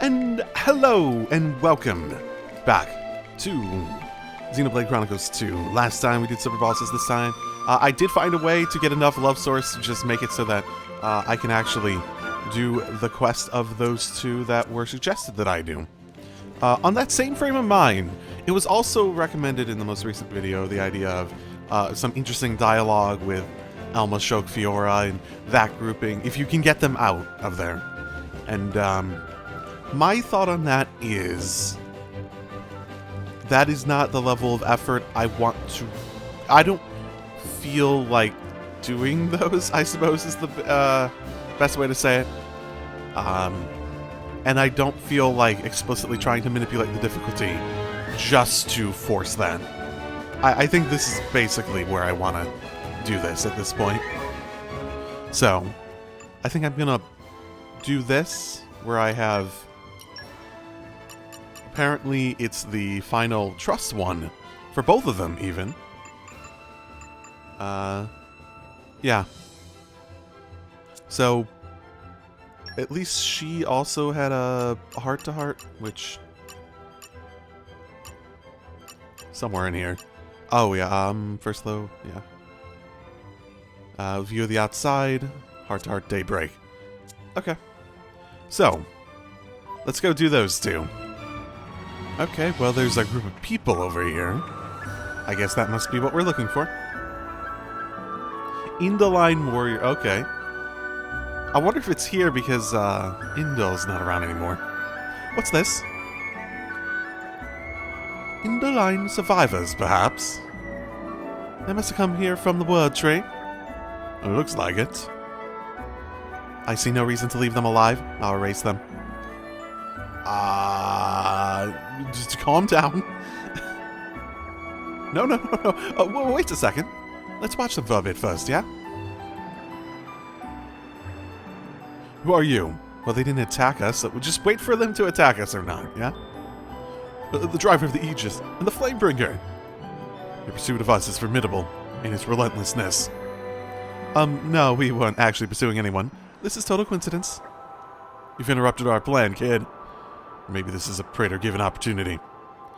And hello, and welcome back to Xenoblade Chronicles 2. Last time we did super bosses, this time I did find a way to get enough love source to just make it so that I can actually do the quest of those two that were suggested that I do. On that same frame of mind, it was also recommended in the most recent video, the idea of some interesting dialogue with Alma, Shoke, Fiora, and that grouping, if you can get them out of there. And, my thought on that is not the level of effort I want to... I don't feel like doing those, I suppose, is the best way to say it. And I don't feel like explicitly trying to manipulate the difficulty just to force that. I think this is basically where I want to do this at this point. So, I think I'm gonna do this, where I have... Apparently, it's the final trust one, for both of them, even. Yeah. So, at least she also had a heart-to-heart, which... somewhere in here. Oh, yeah, first low, yeah. View of the outside, heart-to-heart, daybreak. Okay. So, let's go do those two. Okay, well, there's a group of people over here. I guess that must be what we're looking for. Indoline Warrior, okay. I wonder if it's here because, Indol's not around anymore. What's this? Indoline survivors, perhaps? They must have come here from the word tree. It looks like it. I see no reason to leave them alive. I'll erase them. Just calm down. No. Wait a second. Let's watch them for a bit first, yeah? Who are you? Well, they didn't attack us, so we'll just wait for them to attack us or not, yeah? The driver of the Aegis and the Flamebringer. Your pursuit of us is formidable in its relentlessness. No, we weren't actually pursuing anyone. This is total coincidence. You've interrupted our plan, kid. Maybe this is a praetor-given opportunity.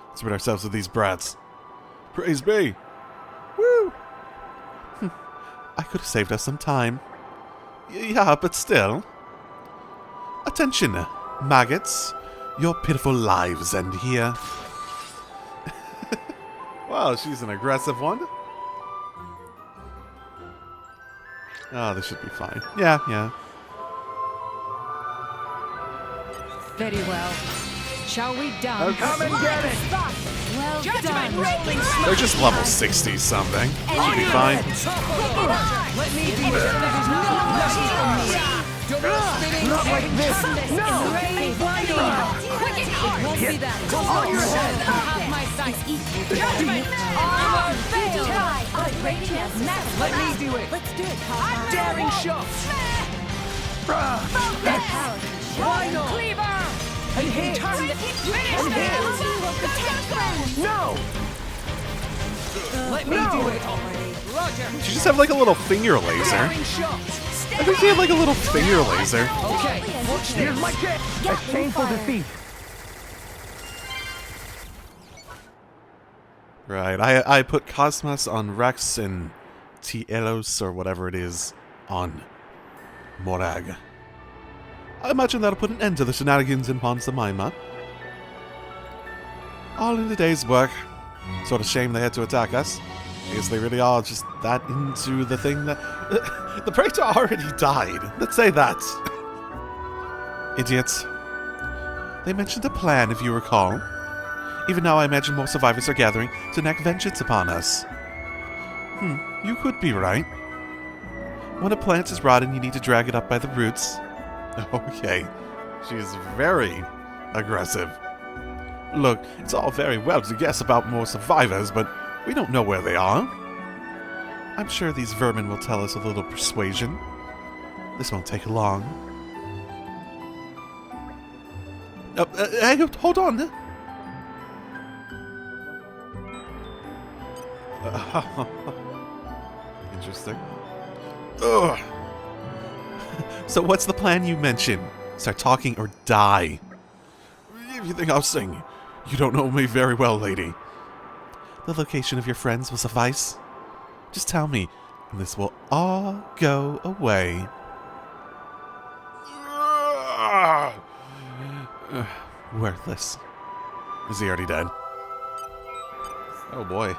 Let's rid ourselves of these brats. Praise be! Woo! I could have saved us some time. Yeah, but still. Attention, maggots. Your pitiful lives end here. Wow, she's an aggressive one. Oh, this should be fine. Yeah. Very well. Shall we dance? Come and get it! Well Judgment done. rolling They're just level 60 something. Should be fine. Let me be sure there's not like this! No! It won't be that. On your head! Have my sight. Judgment! Armor failed. Let me do it! Let's do it, Daring shot! Why not? Cleaver. And hit! And hit! No! Let me do it already! Roger! She just have like a little finger laser. Daring shot! I think she had like a little finger laser. Okay, watch this! Here's my kick! A painful defeat! Right, I put KOS-MOS on Rex and T-elos, or whatever it is, on Morag. I imagine that'll put an end to the shenanigans in Ponsamima. All in a day's work. Sort of shame they had to attack us. I guess they really are just that into the thing that... the Praetor already died. Let's say that. Idiots. They mentioned a plan, if you recall. Even now I imagine more survivors are gathering to enact vengeance upon us. You could be right. When a plant is rotten, you need to drag it up by the roots. Okay, she is very aggressive. Look, it's all very well to guess about more survivors, but we don't know where they are. I'm sure these vermin will tell us a little persuasion. This won't take long. Hey, hold on. Interesting. Ugh. So what's the plan you mentioned? Start talking or die. If you think I'll sing, you don't know me very well, lady. The location of your friends will suffice. Just tell me, and this will all go away. Worthless. Is he already dead? Oh boy.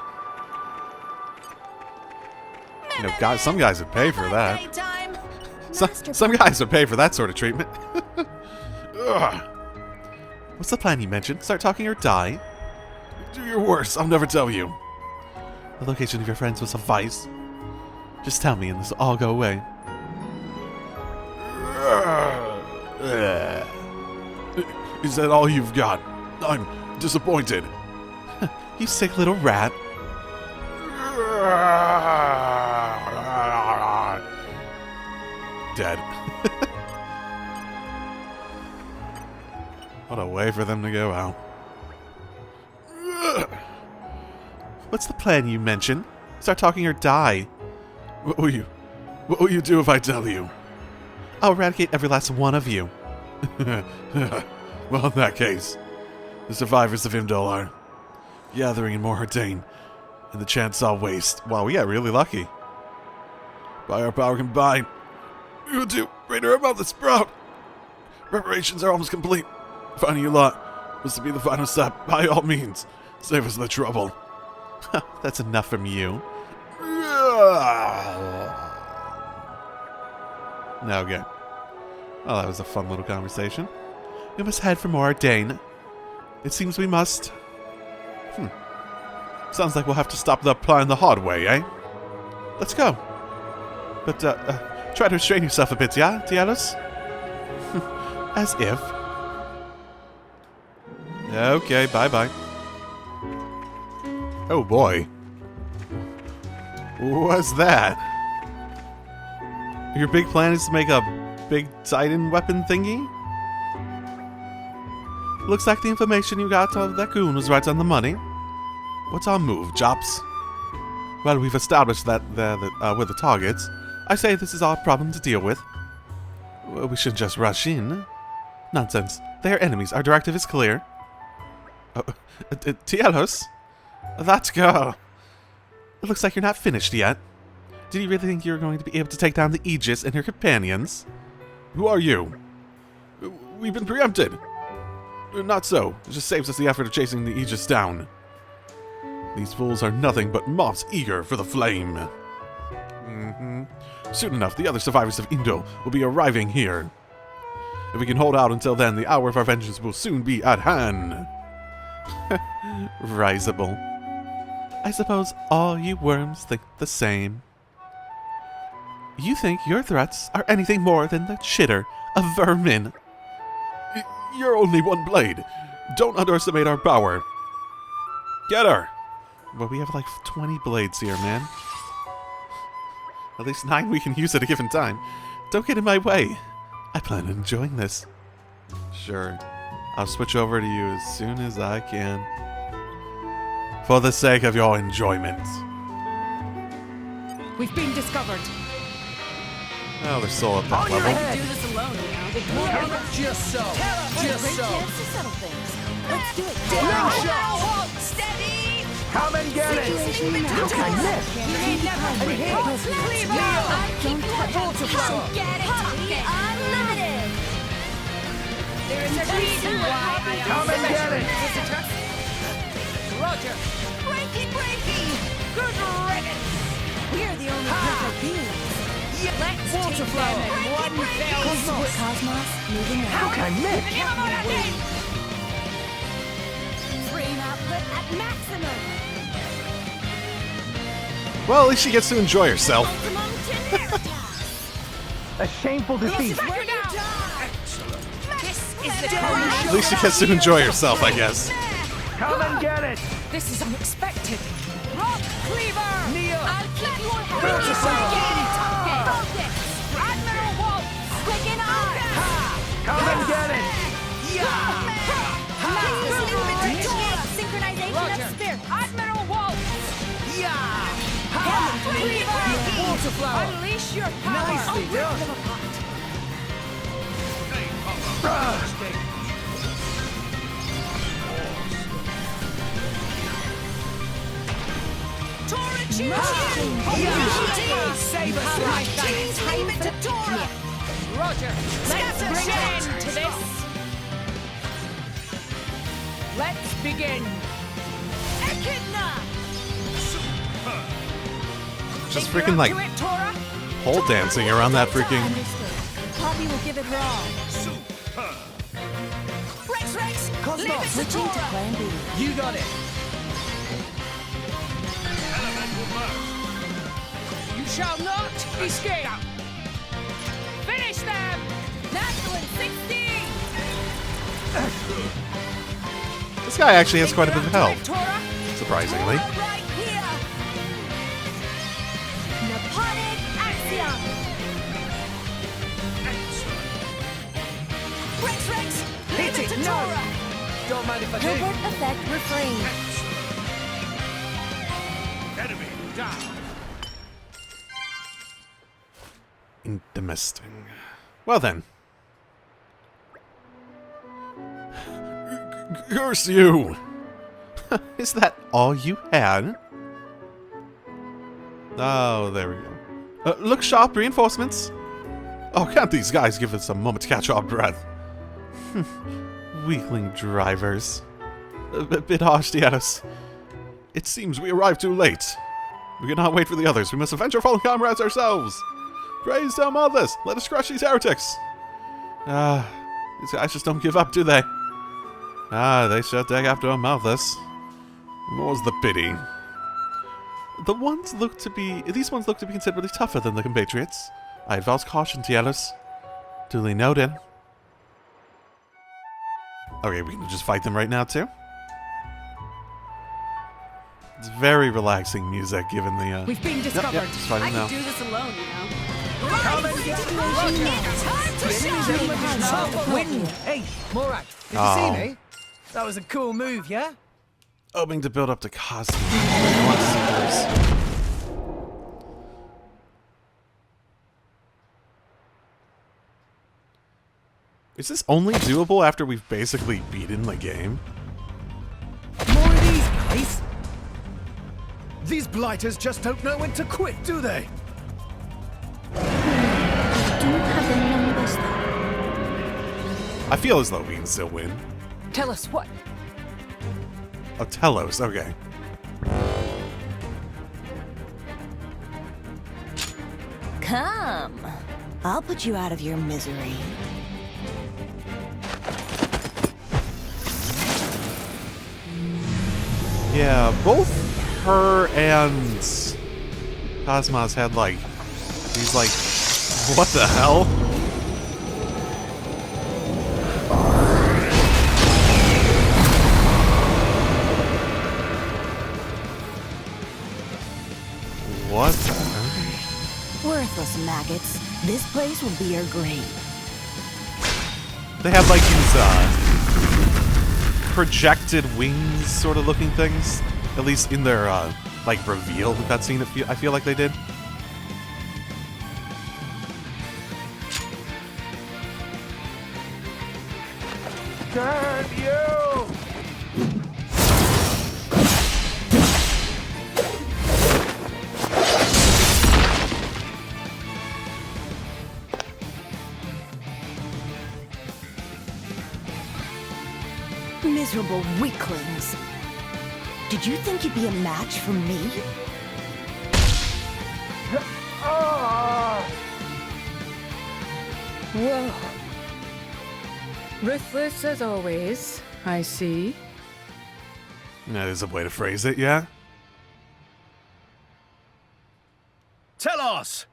You know, guys, some guys would pay for that. Some guys would pay for that sort of treatment. What's the plan you mentioned? Start talking or die? Do your worst. I'll never tell you. The location of your friends will suffice. Just tell me and this will all go away. Is that all you've got? I'm disappointed. You sick little rat. Dead. What a way for them to go out. What's the plan you mentioned? Start talking or die. What will you do if I tell you? I'll eradicate every last one of you. Well, in that case, the survivors of Imdol are gathering in Morage, and the chance I'll waste. Wow, we got really lucky. By our power combined, we will do greater amount the sprout. Preparations are almost complete. Finding your lot was to be the final step. By all means, save us the trouble. That's enough from you. Okay. Well, that was a fun little conversation. We must head for Morage. It seems we must. Sounds like we'll have to stop the plan the hard way, eh? Let's go. But, try to restrain yourself a bit, yeah, T-elos? As if. Okay, bye-bye. Oh, boy. What's that? Your big plan is to make a big Titan weapon thingy? Looks like the information you got of that goon was right on the money. What's our move, Jops? Well, we've established that we're the targets. I say this is our problem to deal with. Well, we shouldn't just rush in. Nonsense. They are enemies. Our directive is clear. T-elos? That girl. It looks like you're not finished yet. Did you really think you were going to be able to take down the Aegis and her companions? Who are you? We've been preempted. Not so. It just saves us the effort of chasing the Aegis down. These fools are nothing but moths eager for the flame. Soon enough, the other survivors of Indo will be arriving here. If we can hold out until then, the hour of our vengeance will soon be at hand. Risible. I suppose all you worms think the same. You think your threats are anything more than the chitter of vermin. You're only one blade. Don't underestimate our power. Get her! Well, we have like 20 blades here, man. At least 9 we can use at a given time. Don't get in my way. I plan on enjoying this. Sure. I'll switch over to you as soon as I can. For the sake of your enjoyment. We've been discovered. Oh, they're still at that level. I can do this alone, you know. Just so. Just so. Chance to settle things. Let's do it. Hold steady. Come and get it. How can I miss? You ain't never free. I'll keep you Flower. Get it. Unlimited. There is a reason why I am Come and get it. Roger. Breaky. Good riddance. We're the only perfect beings. Let's Water take flower. them in one fell swoop. KOS-MOS, moving How out. can I miss? Frame output at maximum. Well, at least she gets to enjoy herself. A shameful defeat. This is the At least she gets to enjoy herself, I guess. Come and get it. This is unexpected. Rock Cleaver. Neo. I'll keep you on Water flower. Admiral Walt, quicken on. Come and get it. Synchronization Roger. of spirit. Admiral Walt. Yeah. Autoflower. Unleash your power. Nicely done. Tora, choose Save us Right, right. choose, leave it to Tora. Roger. Let's bring an end to this. Let's begin. Echidna. Just freaking like To it, Tora. pole dancing around that freaking. Understood. Poppy will give it her all. Rex, leave it KOS-MOS, to Switching to Tora. plan B. You got it. You shall not escape. Finish them. Natural 60. This guy actually has quite a bit of To health, it, Tora. surprisingly. Tora right here. Naponic Axiom. Rex, leave Hit it it, to no. Tora. Don't mind if I do. Hilbert effect refrain. Enemy down. Interesting. Well then. Curse you! Is that all you had? Oh, there we go. Look sharp, reinforcements. Oh, can't these guys give us a moment to catch our breath? Weakling drivers. A bit harsh, T-elos. It seems we arrived too late. We cannot wait for the others. We must avenge our fallen comrades ourselves. Praise to Monolith. Let us crush these heretics. These guys just don't give up, do they? They sure dig after Monolith. More's the pity. These ones look to be considerably tougher than the compatriots. I advise caution, T-elos. Duly noted. Okay, we can just fight them right now, too. It's very relaxing music, given the, We've been discovered. Yep, just fight them now. do this alone, you know. Come and get Time to shine. Win. Hey, Morag, did you Oh. see me? That was a cool move, yeah? Hoping to build up to costume. I want to see those. Is this only doable after we've basically beaten the game? More of these guys. These blighters just don't know when to quit, do they? Do have the numbers though. I feel as though we can still win. Tell us what. Oh, T-elos, okay. Come. I'll put you out of your misery. Yeah, both her and KOS-MOS had like these like, what the hell? What? Worthless maggots. This place will be your grave. They have like these projected wings sort of looking things. At least in their like reveal cutscene, I feel like they did. Damn you! Miserable weaklings. Did you think you'd be a match for me? Whoa. Ruthless as always, I see. That is a way to phrase it, yeah? T-elos!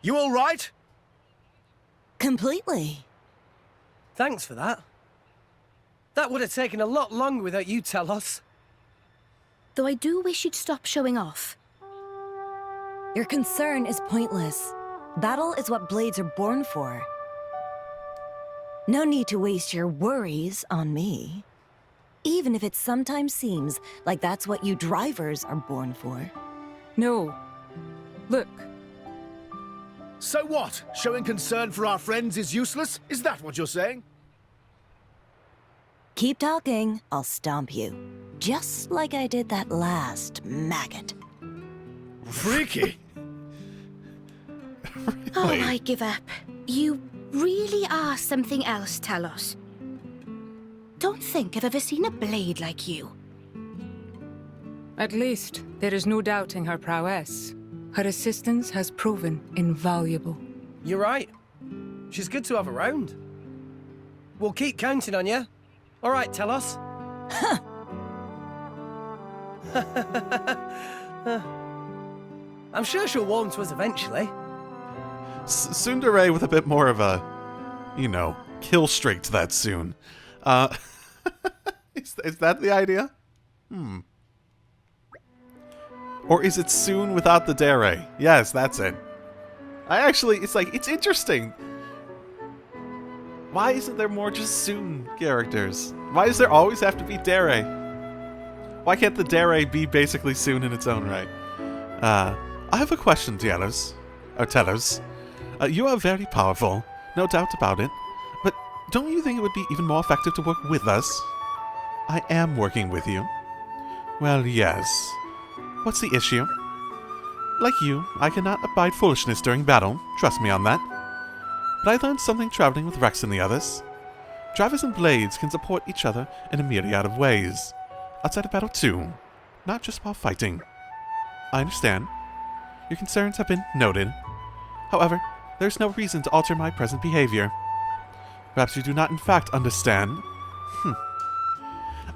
You all right? Completely. Thanks for that. That would have taken a lot longer without you, T-elos. Though I do wish you'd stop showing off. Your concern is pointless. Battle is what blades are born for. No need to waste your worries on me. Even if it sometimes seems like that's what you drivers are born for. No. Look, So what? Showing concern for our friends is useless? Is that what you're saying? Keep talking, I'll stomp you. Just like I did that last maggot. Freaky. Oh, I give up. You really are something else, T-elos. Don't think I've ever seen a blade like you. At least, there is no doubting her prowess. Her assistance has proven invaluable. You're right. She's good to have around. We'll keep counting on you. All right, tell us. I'm sure she'll warm to us eventually. Tsundere with a bit more of a, you know, kill streak to that soon. Is that the idea? Or is it soon without the dere? Yes, that's it. It's interesting. Why isn't there more just soon characters? Why does there always have to be dere? Why can't the dere be basically soon in its own right? I have a question, T-elos. You are very powerful, no doubt about it. But don't you think it would be even more effective to work with us? I am working with you. Well, yes. What's the issue? Like you, I cannot abide foolishness during battle. Trust me on that. But I learned something traveling with Rex and the others. Drivers and blades can support each other in a myriad of ways. Outside of battle too. Not just while fighting. I understand. Your concerns have been noted. However, there's no reason to alter my present behavior. Perhaps you do not in fact understand.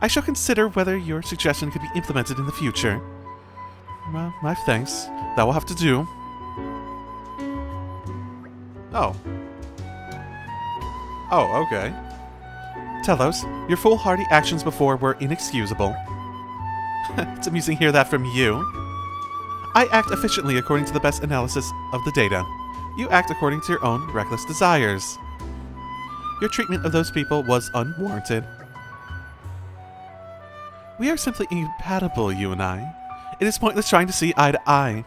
I shall consider whether your suggestion could be implemented in the future. Well, my thanks. That will have to do. Oh. Oh, okay. T-elos, your foolhardy actions before were inexcusable. It's amusing to hear that from you. I act efficiently according to the best analysis of the data. You act according to your own reckless desires. Your treatment of those people was unwarranted. We are simply incompatible, you and I. It is pointless trying to see eye to eye.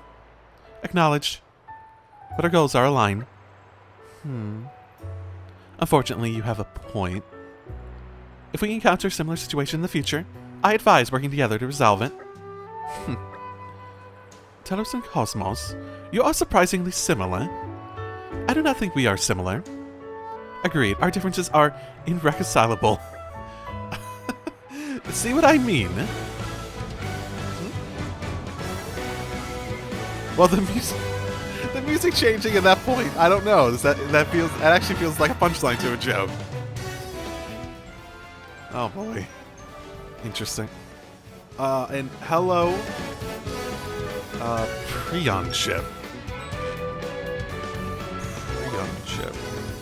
Acknowledged. But our goals are aligned. Unfortunately, you have a point. If we encounter a similar situation in the future, I advise working together to resolve it. T-elos and KOS-MOS, you are surprisingly similar. I do not think we are similar. Agreed, our differences are irreconcilable. See what I mean? Well, the music changing at that point, I don't know. That actually feels like a punchline to a joke. Oh boy. Interesting. And hello, Prion ship.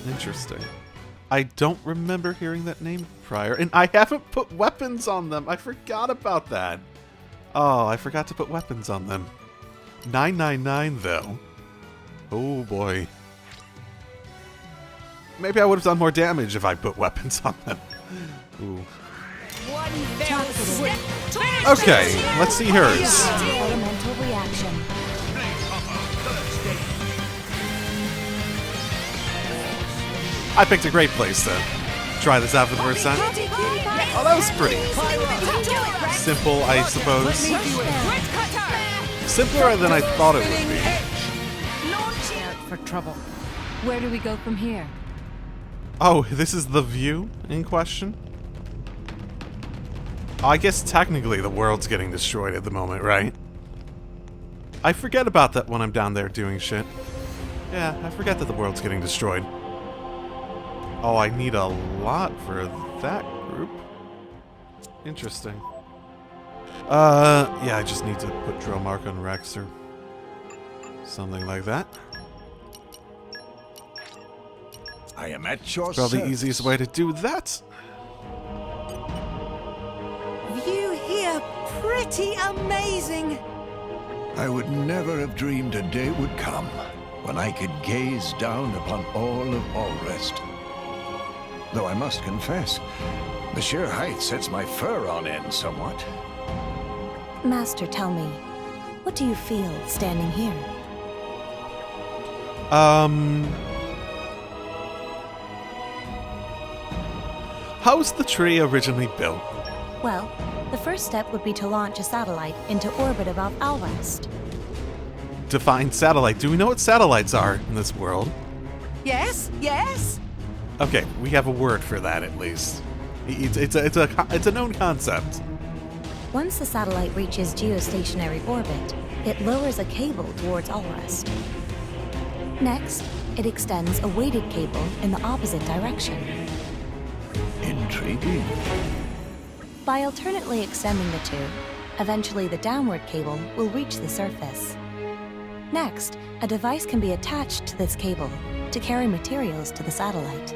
Interesting. I don't remember hearing that name prior, and I haven't put weapons on them. I forgot about that. Oh, I forgot to put weapons on them. 999 though. Oh boy. Maybe I would have done more damage if I put weapons on them. Ooh. Okay, let's see hers. Elemental reaction. I picked a great place to try this out for the first time. Oh, that was pretty simple, I suppose. Simpler than I thought it would be. Out for trouble. Where do we go from here? Oh, this is the view in question? Oh, I guess technically the world's getting destroyed at the moment, right? I forget about that when I'm down there doing shit. Yeah, I forget that the world's getting destroyed. Oh, I need a lot for that group. Interesting. Yeah, I just need to put Dromarch on Rex or something like that. I am at your Probably the service. easiest way to do that. View here, pretty amazing. I would never have dreamed a day would come when I could gaze down upon all of Allrest. Though I must confess, the sheer height sets my fur on end somewhat. Master, tell me, what do you feel standing here? How's the tree originally built? Well, the first step would be to launch a satellite into orbit above Alrest. Define satellite. Do we know what satellites are in this world? Yes, yes. Okay, we have a word for that at least. It's a known concept. Once the satellite reaches geostationary orbit, it lowers a cable towards Alrest. Next, it extends a weighted cable in the opposite direction. Intriguing. By alternately extending the two, eventually the downward cable will reach the surface. Next, a device can be attached to this cable to carry materials to the satellite.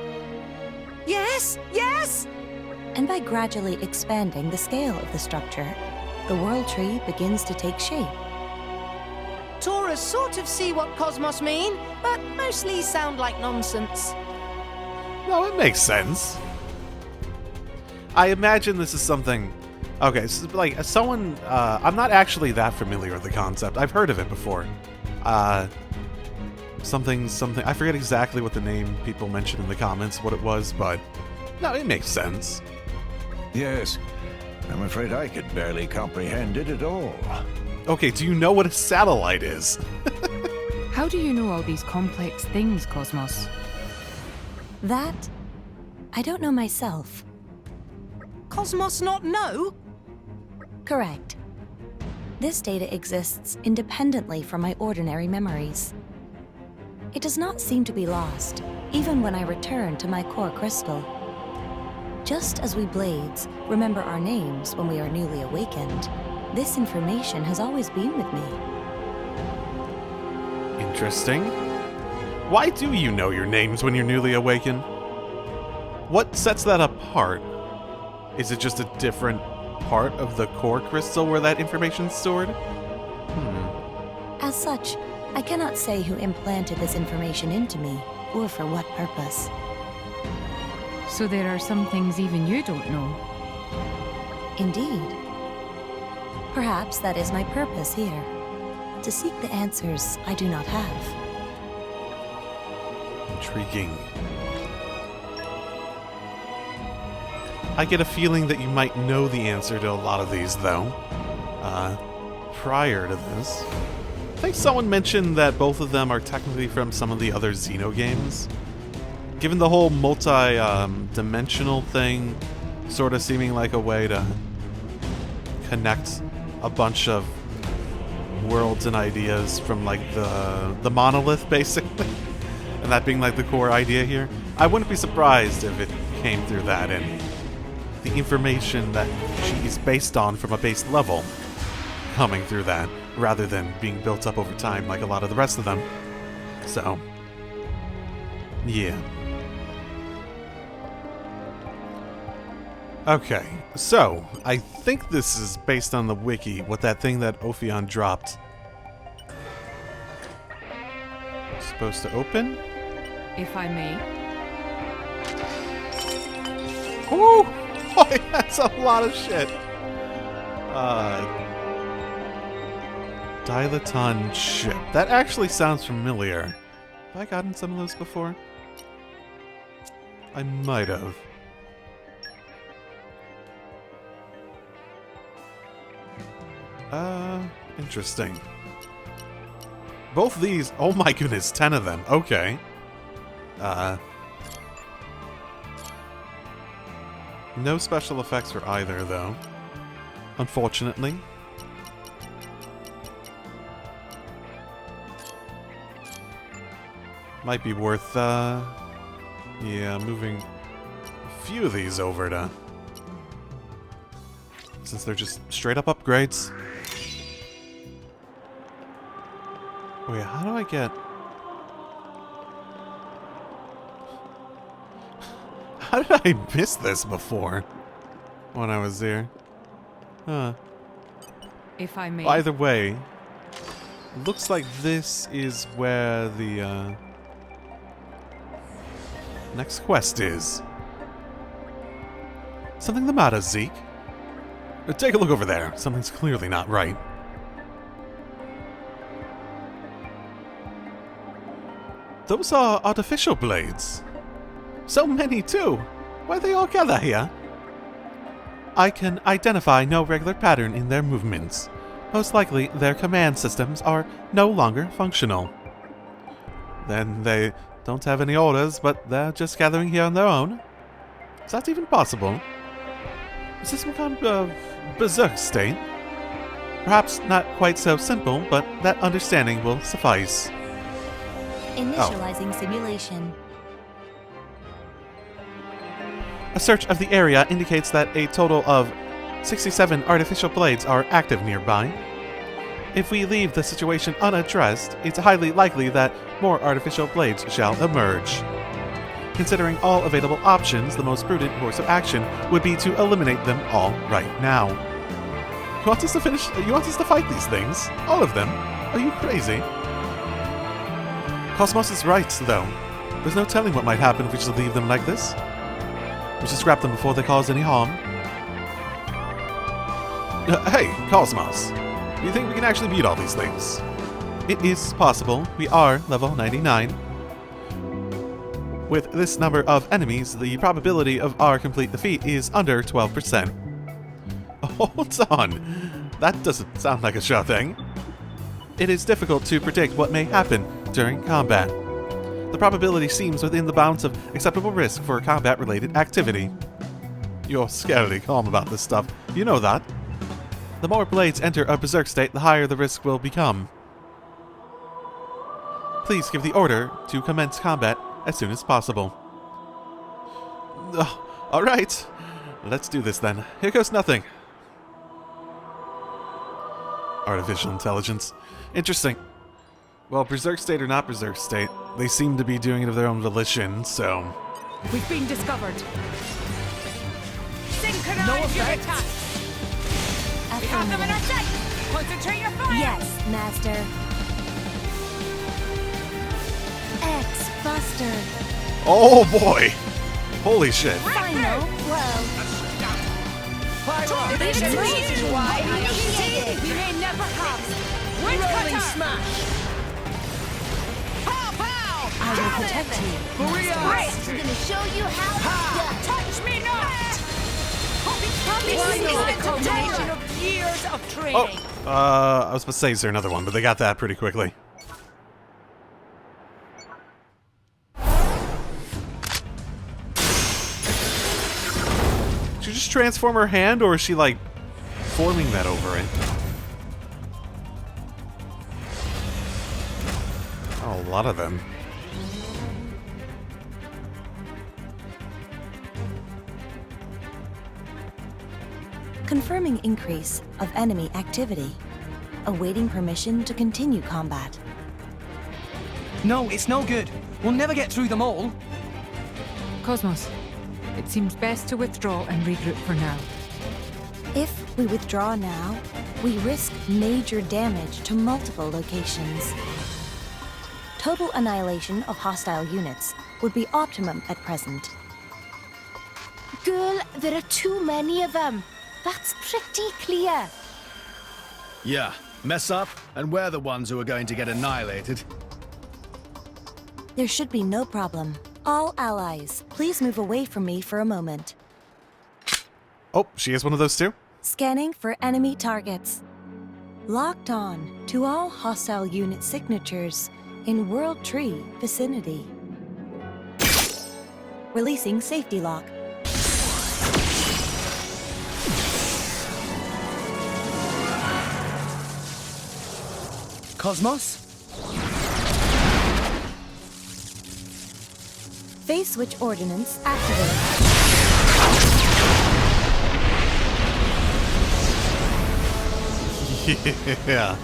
Yes, yes. And by gradually expanding the scale of the structure, the world tree begins to take shape. Toras sort of see what KOS-MOS mean, but mostly sound like nonsense. No, it makes sense. I imagine this is something... Okay, so like, someone... I'm not actually that familiar with the concept. I've heard of it before. Something... I forget exactly what the name people mentioned in the comments, what it was, but... No, it makes sense. Yes, I'm afraid I could barely comprehend it at all. Okay, do you know what a satellite is? How do you know all these complex things, KOS-MOS? That... I don't know myself. KOS-MOS not know? Correct. This data exists independently from my ordinary memories. It does not seem to be lost, even when I return to my core crystal. Just as we Blades remember our names when we are newly awakened, this information has always been with me. Interesting. Why do you know your names when you're newly awakened? What sets that apart? Is it just a different part of the core crystal where that information's stored? As such, I cannot say who implanted this information into me, or for what purpose. So there are some things even you don't know. Indeed. Perhaps that is my purpose here, to seek the answers I do not have. Intriguing. I get a feeling that you might know the answer to a lot of these, though. Prior to this, I think someone mentioned that both of them are technically from some of the other Xeno games. Given the whole multi-dimensional thing sort of seeming like a way to connect a bunch of worlds and ideas from like the monolith, basically, and that being like the core idea here, I wouldn't be surprised if it came through that and the information that she is based on from a base level coming through that, rather than being built up over time like a lot of the rest of them. So, yeah. Okay, so, I think this is based on the wiki, what that thing that Ophion dropped. Supposed to open? If I may. Ooh! Boy, that's a lot of shit. Dilaton ship. That actually sounds familiar. Have I gotten some of those before? I might have. Interesting. Both these, oh my goodness, 10 of them. Okay. No special effects for either, though. Unfortunately. Might be worth, yeah, moving a few of these over to... Since they're just straight-up upgrades. Wait, how do I get... How did I miss this before? When I was there? Huh. If I may. Either way, looks like this is where the, next quest is. Something the matter, Zeke? Take a look over there. Something's clearly not right. Those are artificial blades. So many, too. Why they all gather here? I can identify no regular pattern in their movements. Most likely, their command systems are no longer functional. Then they don't have any orders, but they're just gathering here on their own? Is that even possible? Is this some kind of berserk state? Perhaps not quite so simple, but that understanding will suffice. Initializing simulation. A search of the area indicates that a total of 67 artificial blades are active nearby. If we leave the situation unaddressed, it's highly likely that more artificial blades shall emerge. Considering all available options, the most prudent course of action would be to eliminate them all right now. You want us to fight these things? All of them? Are you crazy? KOS-MOS is right, though. There's no telling what might happen if we just leave them like this. We should scrap them before they cause any harm. Hey, KOS-MOS. Do you think we can actually beat all these things? It is possible. We are level 99. With this number of enemies, the probability of our complete defeat is under 12%. Hold on. That doesn't sound like a sure thing. It is difficult to predict what may happen during combat. The probability seems within the bounds of acceptable risk for combat-related activity. You're scarily calm about this stuff. You know that. The more blades enter a berserk state, the higher the risk will become. Please give the order to commence combat as soon as possible. Alright. Let's do this then. Here goes nothing. Artificial intelligence. Interesting. Well, berserk state or not berserk state, they seem to be doing it of their own volition, so... We've been discovered. Synchronize your attacks. We have them in our sight. Concentrate your fire. Yes, Master. X-Buster. Oh boy! Holy shit. Final blow. This is why we may never have. Rolling smash. I will protect you. Maria! We're gonna show you how it's done. Touch me not! This is the culmination of years of training. I was supposed to say, is there another one, but they got that pretty quickly. Did she just transform her hand, or is she, like, forming that over it? Oh, a lot of them. Confirming increase of enemy activity. Awaiting permission to continue combat. No, it's no good. We'll never get through them all. KOS-MOS, it seems best to withdraw and regroup for now. If we withdraw now, we risk major damage to multiple locations. Total annihilation of hostile units would be optimum at present. Girl, there are too many of them. That's pretty clear. Yeah, mess up, and we're the ones who are going to get annihilated. There should be no problem. All allies, please move away from me for a moment. Oh, she is one of those two? Scanning for enemy targets. Locked on to all hostile unit signatures in World Tree vicinity. Releasing safety lock. KOS-MOS? Phase switch ordnance activated. Yeah.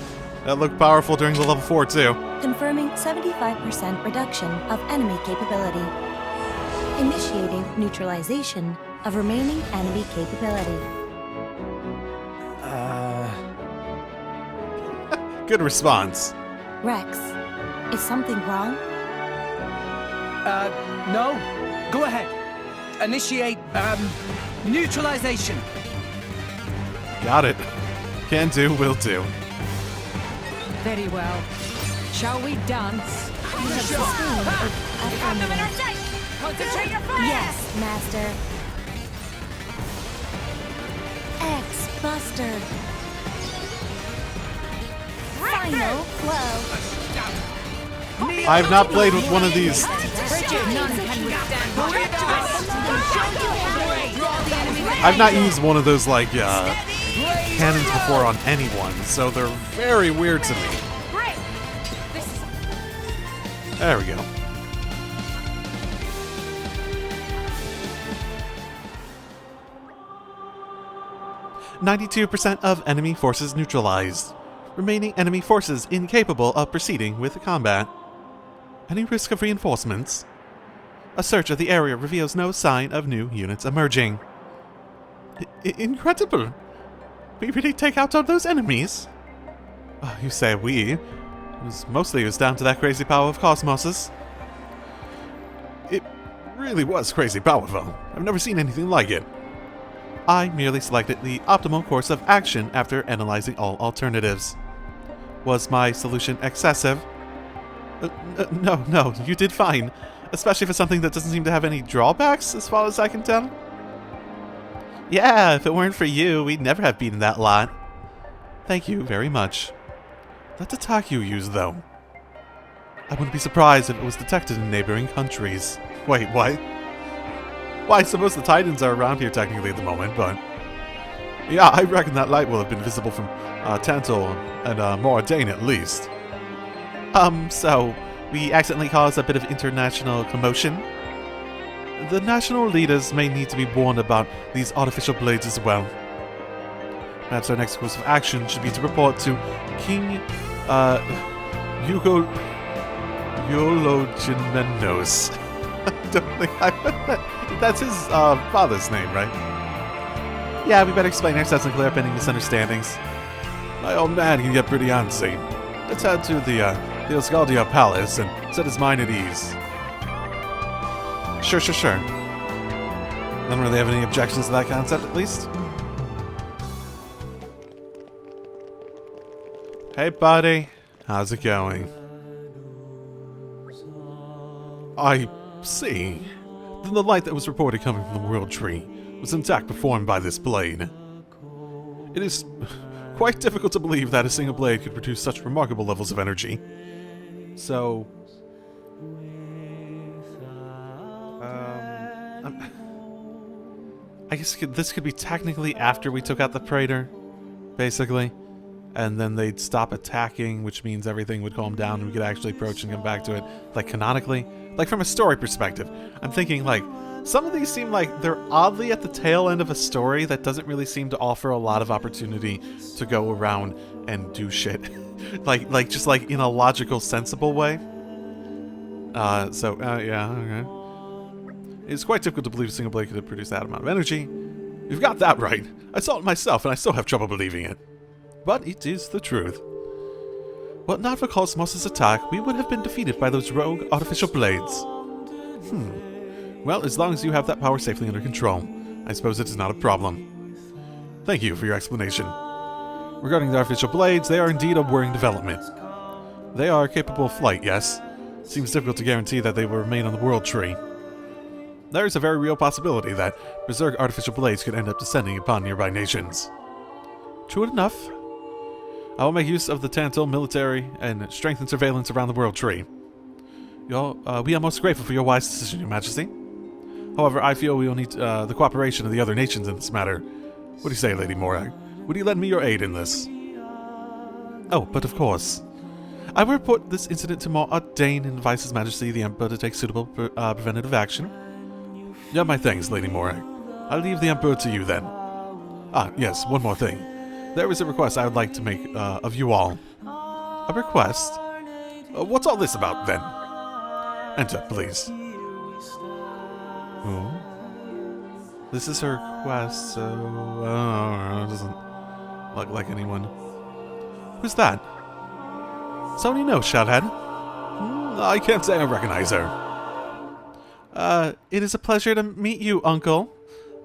That looked powerful during the level 4, too. Confirming 75% reduction of enemy capability. Initiating neutralization of remaining enemy capability. Good response. Rex, is something wrong? No. Go ahead. Initiate, neutralization. Got it. Can do, will do. Very well. Shall we dance? Concentrate your fire! Yes, Master. X-Buster. Final blow. I have not played with one of these. I've not used one of those, like, cannons before on anyone, so they're very weird to me. There we go. "92% of enemy forces neutralized. Remaining enemy forces incapable of proceeding with the combat. Any risk of reinforcements? A search of the area reveals no sign of new units emerging." Incredible! We really take out all those enemies? Oh, you say we. It was down to that crazy power of KOS-MOS's. It really was crazy powerful. I've never seen anything like it. I merely selected the optimal course of action after analyzing all alternatives. Was my solution excessive? No, you did fine. Especially for something that doesn't seem to have any drawbacks, as far as I can tell. Yeah, if it weren't for you, we'd never have beaten that lot. Thank you very much. That attack you used, though. I wouldn't be surprised if it was detected in neighboring countries. Wait, what? Well, I suppose the Titans are around here technically at the moment, but... Yeah, I reckon that light will have been visible from Tantal and Moradane at least. So, we accidentally caused a bit of international commotion. The national leaders may need to be warned about these artificial blades as well. Perhaps our next course of action should be to report to King Yologemenos. That's his father's name, right? Yeah, we better explain ourselves and clear up any misunderstandings. My old man can get pretty antsy. Let's head to the Osgaldia Palace and set his mind at ease. Sure. Don't really have any objections to that concept, at least. Hey, buddy. How's it going? I see. Then the light that was reported coming from the World Tree was intact performed by this blade. It is quite difficult to believe that a single blade could produce such remarkable levels of energy. So... I guess this could be technically after we took out the Praetor, basically. And then they'd stop attacking, which means everything would calm down and we could actually approach and come back to it, like, canonically. Like, from a story perspective. I'm thinking, like, some of these seem like they're oddly at the tail end of a story that doesn't really seem to offer a lot of opportunity to go around and do shit. just in a logical, sensible way. Yeah, okay. It's quite difficult to believe a single blade could have produced that amount of energy. You've got that right. I saw it myself, and I still have trouble believing it. But it is the truth. Were it not for KOS-MOS's attack, we would have been defeated by those rogue artificial blades. Well, as long as you have that power safely under control, I suppose it is not a problem. Thank you for your explanation. Regarding the artificial blades, they are indeed a worrying development. They are capable of flight, yes. Seems difficult to guarantee that they will remain on the World Tree. There is a very real possibility that berserk artificial blades could end up descending upon nearby nations. True enough. I will make use of the Tantal military and strengthen surveillance around the World Tree. We are most grateful for your wise decision, Your Majesty. However, I feel we will need the cooperation of the other nations in this matter. What do you say, Lady Morag? Would you lend me your aid in this? Oh, but of course. I will report this incident to Moradane and advise His Majesty the Emperor to take suitable preventative action. You have my thanks, Lady Morag. I'll leave the Emperor to you then. Ah, yes, one more thing. There is a request I would like to make of you all. A request? What's all this about, then? Enter, please. Oh. This is her request, so... it doesn't look like anyone. Who's that? Someone you know, Shouthead? I can't say I recognize her. It is a pleasure to meet you, Uncle.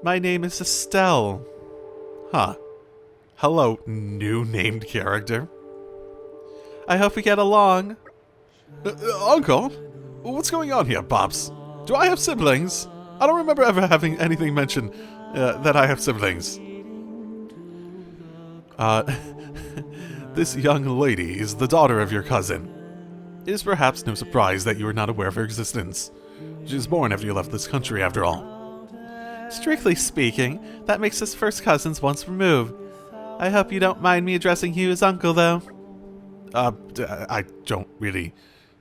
My name is Estelle. Huh. Hello, new named character. I hope we get along. Uncle? What's going on here, Pops? Do I have siblings? I don't remember ever having anything mention that I have siblings. This young lady is the daughter of your cousin. It is perhaps no surprise that you are not aware of her existence. She was born after you left this country, after all. Strictly speaking, that makes us first cousins once removed. I hope you don't mind me addressing you as uncle, though. I don't really...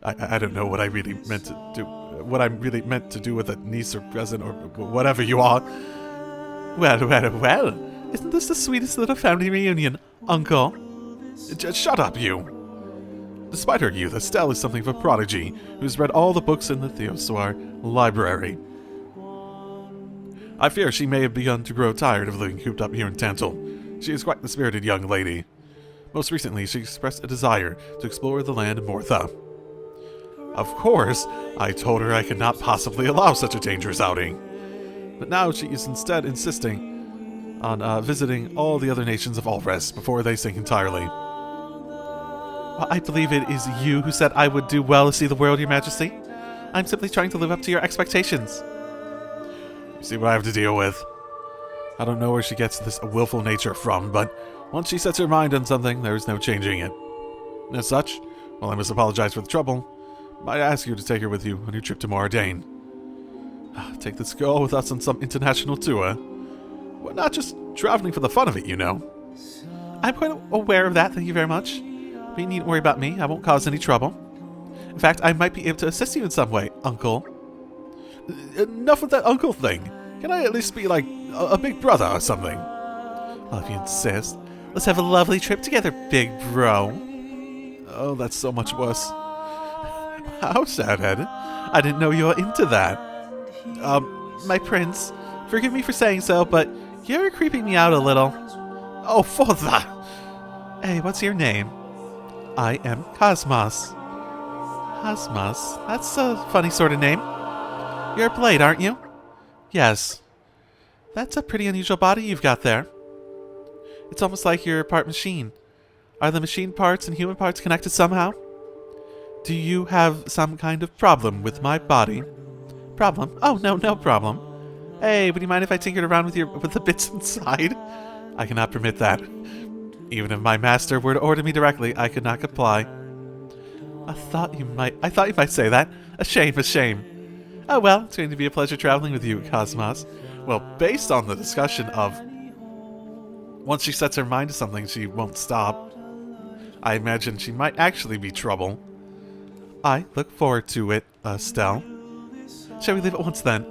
I don't know what I really meant to do. What I'm really meant to do with a niece or cousin or whatever you are. Well. Isn't this the sweetest little family reunion, Uncle? Shut up, you. Despite her youth, Estelle is something of a prodigy who's read all the books in the Theosoir library. I fear she may have begun to grow tired of living cooped up here in Tantal. She is quite the spirited young lady. Most recently, she expressed a desire to explore the land of Mortha. Of course, I told her I could not possibly allow such a dangerous outing. But now she is instead insisting on visiting all the other nations of Alrest before they sink entirely. Well, I believe it is you who said I would do well to see the world, Your Majesty. I'm simply trying to live up to your expectations. You see what I have to deal with. I don't know where she gets this willful nature from, but once she sets her mind on something, there is no changing it. As such, while I must apologize for the trouble, I ask you to take her with you on your trip to Moradane. Take this girl with us on some international tour. We're not just traveling for the fun of it, you know. I'm quite aware of that, thank you very much. But you needn't worry about me, I won't cause any trouble. In fact, I might be able to assist you in some way, Uncle. Enough with that uncle thing. Can I at least be like a big brother or something? Well, if you insist. Let's have a lovely trip together, big bro. Oh, that's so much worse. How sad-headed. I didn't know you were into that. My prince, forgive me for saying so, but you're creeping me out a little. Oh, father! Hey, what's your name? I am KOS-MOS. KOS-MOS? That's a funny sort of name. You're a blade, aren't you? Yes. That's a pretty unusual body you've got there. It's almost like you're part machine. Are the machine parts and human parts connected somehow? Do you have some kind of problem with my body? Problem? Oh, no problem. Hey, would you mind if I tinkered around with the bits inside? I cannot permit that. Even if my master were to order me directly, I could not comply. I thought you might say that. A shame. Oh well, it's going to be a pleasure traveling with you, KOS-MOS. Well, based on the discussion of once she sets her mind to something, she won't stop. I imagine she might actually be trouble. I look forward to it, Estelle. Shall we leave at once then?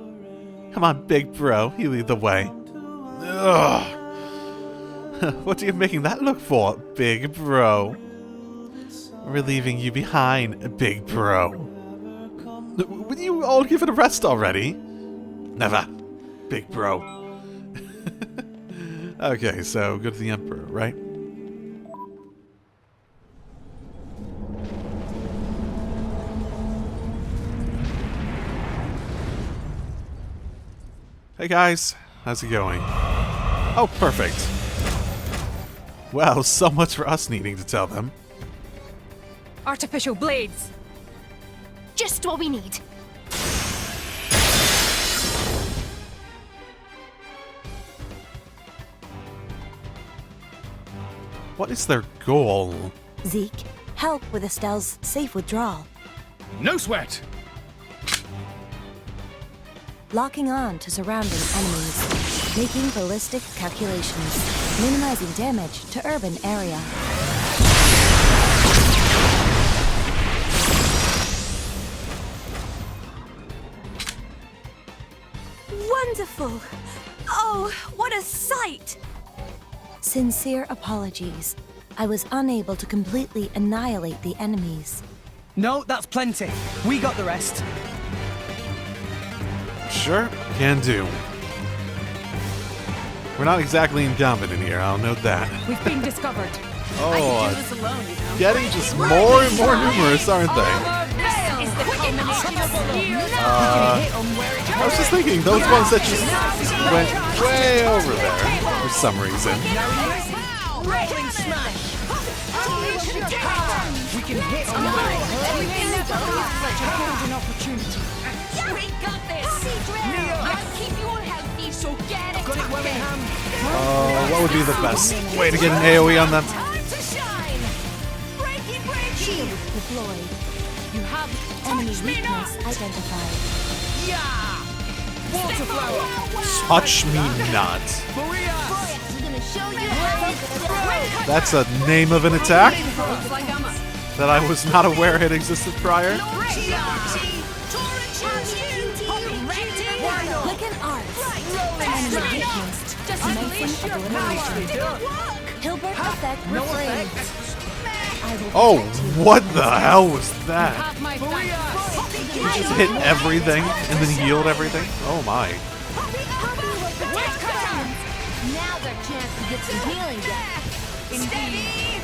Come on, big bro, you lead the way. Ugh. What are you making that look for, big bro? We're leaving you behind, big bro. Will you all give it a rest already? Never, big bro. Okay, so go to the Emperor, right? Hey guys, how's it going? Oh, perfect. Well, so much for us needing to tell them. Artificial blades! Just what we need. What is their goal? Zeke, help with Estelle's safe withdrawal. No sweat! Locking on to surrounding enemies, making ballistic calculations, minimizing damage to urban area. Wonderful! Oh, what a sight! Sincere apologies. I was unable to completely annihilate the enemies. No, that's plenty. We got the rest. Sure, can do. We're not exactly incompetent here, I'll note that. We've been discovered. Oh, getting just more and more numerous, aren't they? I was just thinking, those ones that just went way over there for some reason. Rattling smash! We can hit on your golden opportunity. We got this. I'll keep you all healthy, so get it. got it well in hand. What would be the best way to get an AoE on them? Time to shine. Breaky, breaky. Shield deployed. You have Enemy touched me not. weakness identified. Yeah! Water flower! Touch me not. Maria! I'm gonna show you how. That's a name of an attack that I was not aware had existed prior. Launchy, launchy. Tora choose you. Ready? Click an art. Enemy Enemy weakness. weakness. Just Amazing unleash your power. obliteration. Did it work? Hilbert effect No reframed. effect. I will Oh, protect you. what the hell was that? Have my Maria! He just hit everything and then healed everything? Oh my. Now their chance to get some healing back. Steady.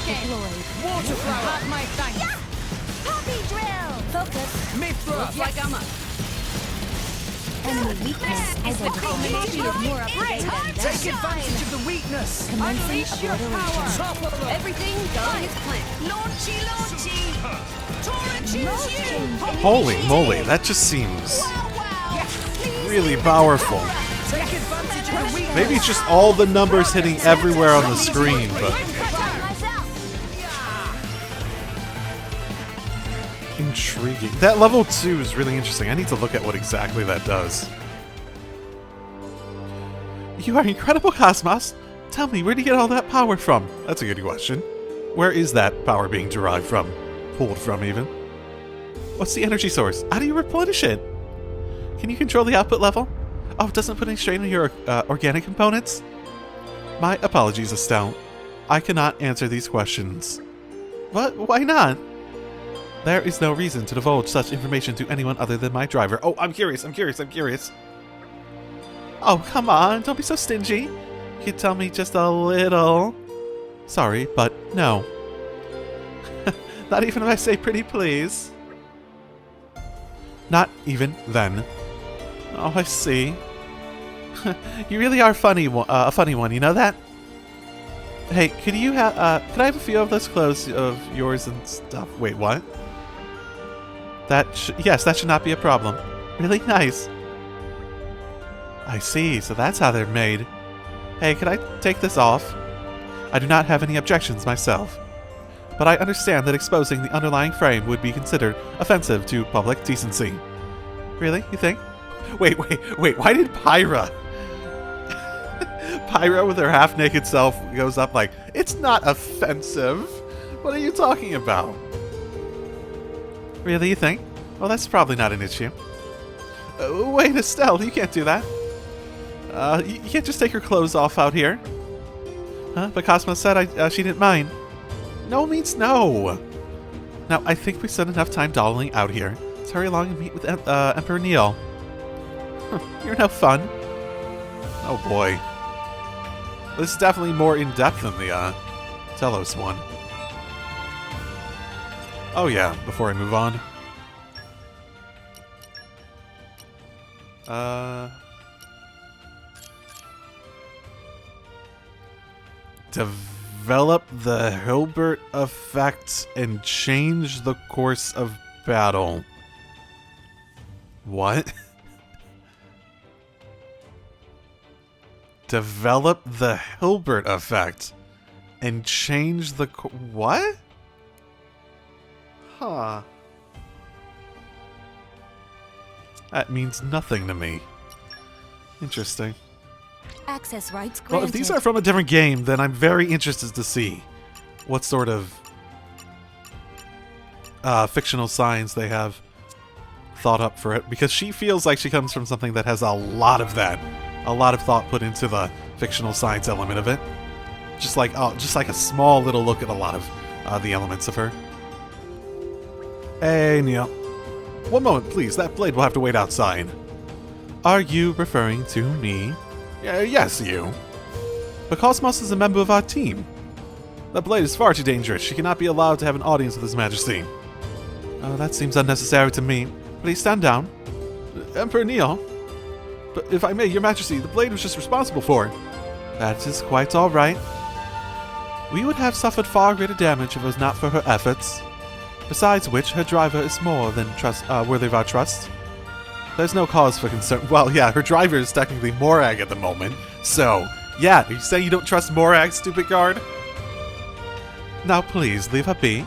Deployed. Water flower! Have my thanks. Puppy drill. Focus. Mithra! Like I'm a Enemy weakness identified. More upgrade. Take advantage of the weakness! Commencing obliteration. Topple them! Everything going as planned. Launchy, launchy. Tora choose you. Holy moly, that just seems Wow. really powerful. Take advantage of the weakness! Maybe it's just all the numbers hitting everywhere on the screen, but intriguing. That level 2 is really interesting. I need to look at what exactly that does. You are incredible, KOS-MOS. Tell me, where do you get all that power from? That's a good question. Where is that power being derived from? Pulled from, even? What's the energy source? How do you replenish it? Can you control the output level? Oh, it doesn't put any strain on your organic components? My apologies, Estelle. I cannot answer these questions. What? Why not? There is no reason to divulge such information to anyone other than my driver. Oh, I'm curious. Oh, come on. Don't be so stingy. You can tell me just a little. Sorry, but no. Not even if I say pretty please. Not even then. Oh, I see. You really are a funny one, you know that? Hey, could I have a few of those clothes of yours and stuff? Wait, what? Yes, that should not be a problem. Really nice. I see, so that's how they're made. Hey, could I take this off? I do not have any objections myself. But I understand that exposing the underlying frame would be considered offensive to public decency. Really? You think? Wait, why did Pyra with her half-naked self goes up like, it's not offensive. What are you talking about? Really, you think? Well, that's probably not an issue. Wait, Estelle, you can't do that. You can't just take her clothes off out here. Huh? But KOS-MOS said she didn't mind. No means no. Now, I think we spent enough time dawdling out here. Let's hurry along and meet with Emperor Neil. You're no fun. Oh boy. This is definitely more in-depth than the Telos one. Oh yeah, before I move on. Develop the Hilbert effect and change the course of battle. What? Develop the Hilbert effect and change the what? Huh. That means nothing to me. Interesting. Access rights granted. Well, if these are from a different game, then I'm very interested to see what sort of fictional science they have thought up for it, because she feels like she comes from something that has a lot of that. A lot of thought put into the fictional science element of it. Just like a small little look at a lot of the elements of her. Hey, Neil. One moment, please. That blade will have to wait outside. Are you referring to me? Yes, you. But KOS-MOS is a member of our team. That blade is far too dangerous. She cannot be allowed to have an audience with His Majesty. Oh, that seems unnecessary to me. Please stand down. Emperor Neil. But if I may, Your Majesty, the blade was just responsible for it. That is quite all right. We would have suffered far greater damage if it was not for her efforts. Besides which, her driver is more than worthy of our trust. There's no cause for concern. Well, yeah, her driver is technically Morag at the moment. So, yeah, are you saying you don't trust Morag, stupid guard? Now please, leave her be.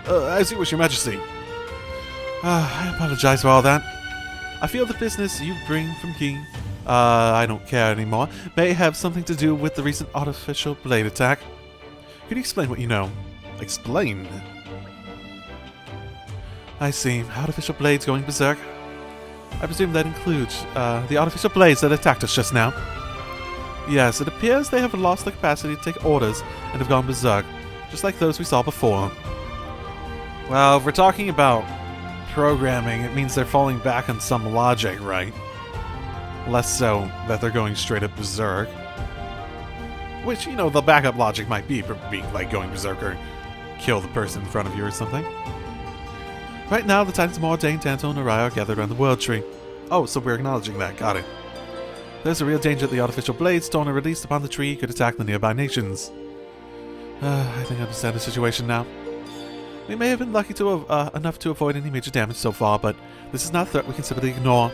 As you wish, your majesty. I apologize for all that. I feel the business you bring from King, I don't care anymore, may have something to do with the recent artificial blade attack. Could you explain what you know? Explain? I see. Artificial blades going berserk. I presume that includes the artificial blades that attacked us just now. Yes, it appears they have lost the capacity to take orders and have gone berserk, just like those we saw before. Well, if we're talking about programming, it means they're falling back on some logic, right? Less so that they're going straight up berserk. Which, you know, the backup logic might be being like going berserk or kill the person in front of you or something. Right now, the Titans Morag, Tanto, and Araya are gathered around the World Tree. Oh, so we're acknowledging that, got it. There's a real danger that the artificial blades stolen and released upon the tree could attack the nearby nations. I think I understand the situation now. We may have been lucky to enough to avoid any major damage so far, but this is not a threat we can simply ignore.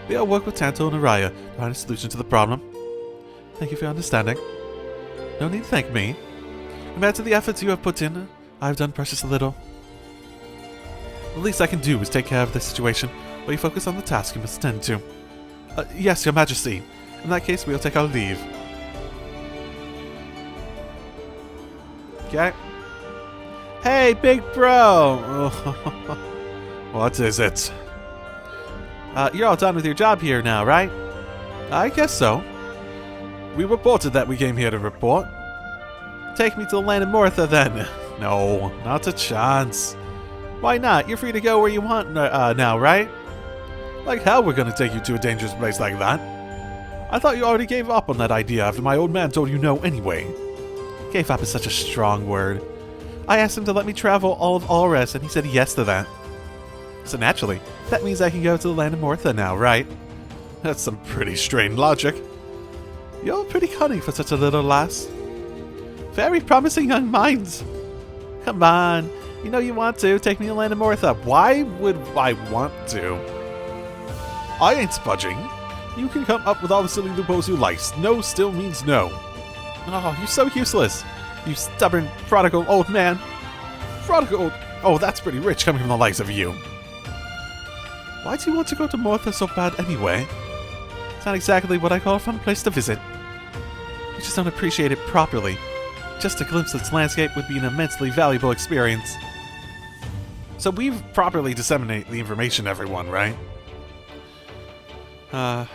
We will work with Tanto and Araya to find a solution to the problem. Thank you for your understanding. No need to thank me. Compared to the efforts you have put in, I have done precious little. The least I can do is take care of this situation, while you focus on the task you must attend to. Yes, your majesty. In that case, we'll take our leave. Okay. Hey, big bro! What is it? You're all done with your job here now, right? I guess so. We reported that we came here to report. Take me to the land of Mortha, then. No, not a chance. Why not? You're free to go where you want now, right? Like hell we're gonna take you to a dangerous place like that. I thought you already gave up on that idea after my old man told you no anyway. Gave up is such a strong word. I asked him to let me travel all of Alres, and he said yes to that. So naturally, that means I can go to the land of Mortha now, right? That's some pretty strained logic. You're pretty cunning for such a little lass. Very promising young minds. Come on, you know you want to. Take me to the land of Mortha. Why would I want to? I ain't spudging. You can come up with all the silly loopholes you like. No still means no. Oh, you're so useless. You stubborn, prodigal old man. Prodigal? Oh, that's pretty rich coming from the likes of you. Why do you want to go to Mortha so bad anyway? It's not exactly what I call a fun place to visit. You just don't appreciate it properly. Just a glimpse of its landscape would be an immensely valuable experience. So we've properly disseminated the information to everyone, right? The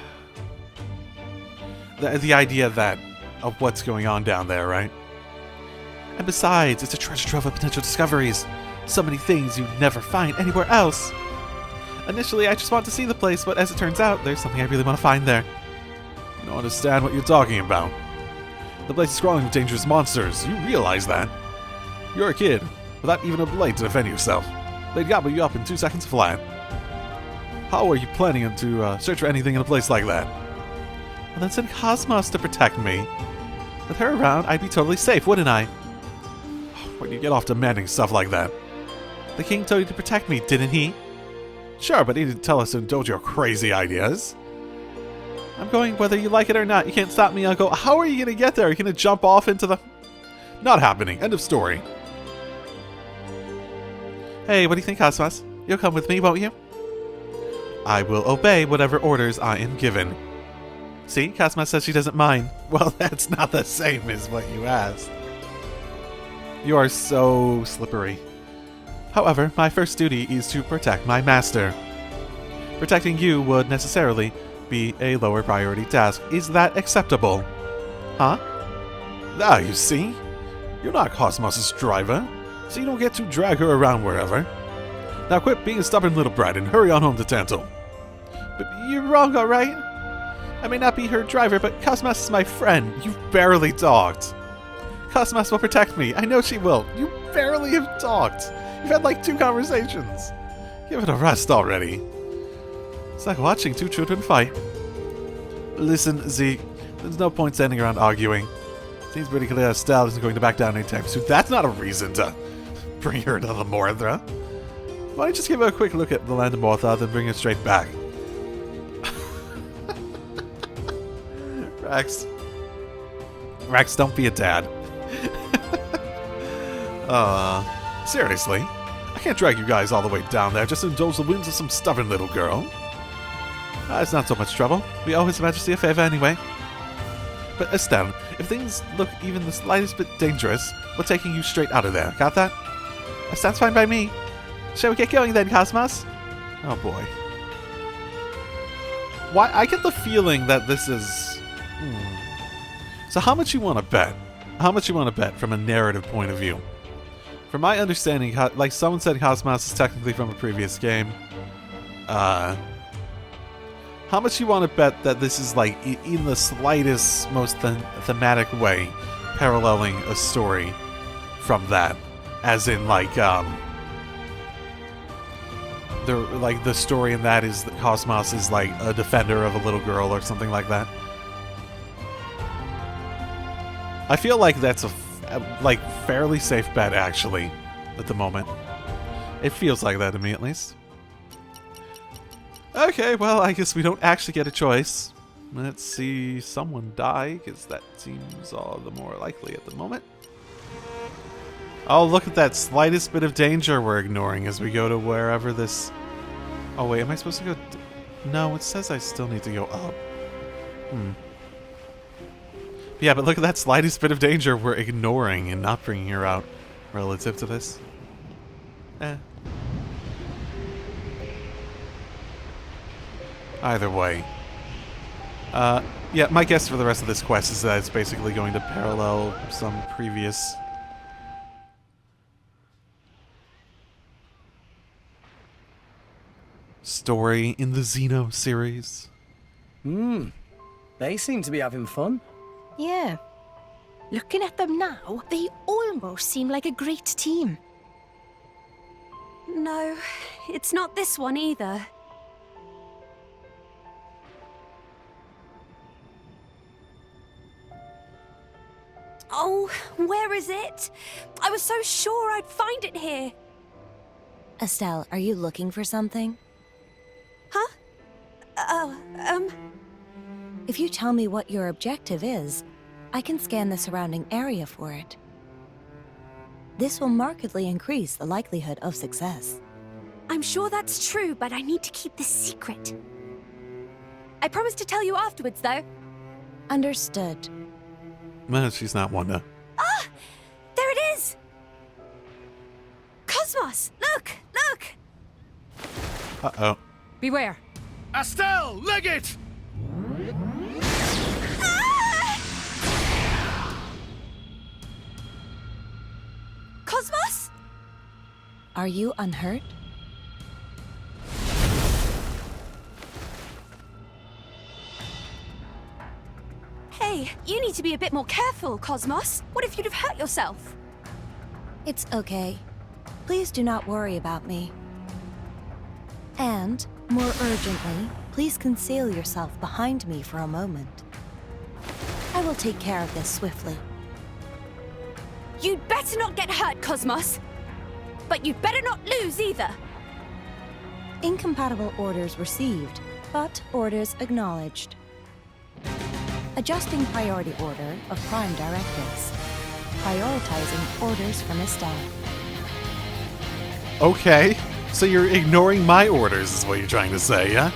idea of what's going on down there, right? And besides, it's a treasure trove of potential discoveries. So many things you'd never find anywhere else. Initially, I just want to see the place, but as it turns out, there's something I really want to find there. I don't understand what you're talking about. The place is crawling with dangerous monsters. You realize that? You're a kid, without even a blade to defend yourself. They'd gobble you up in 2 seconds flat. How are you planning to search for anything in a place like that? Well, then send KOS-MOS to protect me. With her around, I'd be totally safe, wouldn't I? Where do you get off demanding stuff like that? The king told you to protect me, didn't he? Sure, but he didn't tell us to indulge your crazy ideas. I'm going whether you like it or not. You can't stop me, Uncle. How are you going to get there? Are you going to jump off into the... Not happening. End of story. Hey, what do you think, KOS-MOS? You'll come with me, won't you? I will obey whatever orders I am given. See, KOS-MOS says she doesn't mind. Well, that's not the same as what you asked. You are so slippery. However, my first duty is to protect my master. Protecting you would necessarily be a lower priority task. Is that acceptable? Huh? Ah, you see? You're not KOS-MOS's driver, so you don't get to drag her around wherever. Now quit being a stubborn little brat and hurry on home to Tanto. But you're wrong, alright? I may not be her driver, but KOS-MOS is my friend. You barely talked. KOS-MOS will protect me. I know she will. You barely have talked. You've had like 2 conversations. Give it a rest already. It's like watching 2 children fight. Listen, Zeke, there's no point standing around arguing. Seems pretty clear Estelle isn't going to back down anytime soon. That's not a reason to bring her to the Mordra. Why don't you just give her a quick look at the land of Mortha, then bring her straight back? Rex, don't be a dad. Seriously? I can't drag you guys all the way down there just to indulge the whims of some stubborn little girl. It's not so much trouble. We owe His Majesty a favor anyway. But Estelle, if things look even the slightest bit dangerous, we're taking you straight out of there. Got that? Sounds fine by me. Shall we get going then, KOS-MOS? Oh boy. Why? I get the feeling that this is... So how much you want to bet? How much you want to bet from a narrative point of view? From my understanding, like someone said, KOS-MOS is technically from a previous game. How much you want to bet that this is like in the slightest, most thematic way, paralleling a story from that, as in like the story in that is that KOS-MOS is like a defender of a little girl or something like that. I feel like that's a fairly safe bet actually at the moment. It feels like that to me at least. Okay, well, I guess we don't actually get a choice. Let's see someone die, because that seems all the more likely at the moment. Oh, look at that slightest bit of danger we're ignoring as we go to wherever this... Oh, wait, am I supposed to go... No, it says I still need to go up. Yeah, but look at that slightest bit of danger we're ignoring and not bringing her out relative to this. Either way. Yeah, my guess for the rest of this quest is that it's basically going to parallel some previous... story in the Xeno series. They seem to be having fun. Yeah. Looking at them now, they almost seem like a great team. No, it's not this one either. Oh, where is it? I was so sure I'd find it here. Estelle, are you looking for something? Huh? If you tell me what your objective is, I can scan the surrounding area for it. This will markedly increase the likelihood of success. I'm sure that's true, but I need to keep this secret. I promise to tell you afterwards, though. Understood. Well, she's not one to... Ah! There it is! KOS-MOS! Look! Look! Uh-oh. Beware. Estelle, leg it! KOS-MOS? Are you unhurt? Hey, you need to be a bit more careful, KOS-MOS. What if you'd have hurt yourself? It's okay. Please do not worry about me. And, more urgently, please conceal yourself behind me for a moment. I will take care of this swiftly. You'd better not get hurt, KOS-MOS. But you'd better not lose either. Incompatible orders received, but orders acknowledged. Adjusting priority order of prime directives. Prioritizing orders from Estelle. Okay, so you're ignoring my orders is what you're trying to say, yeah?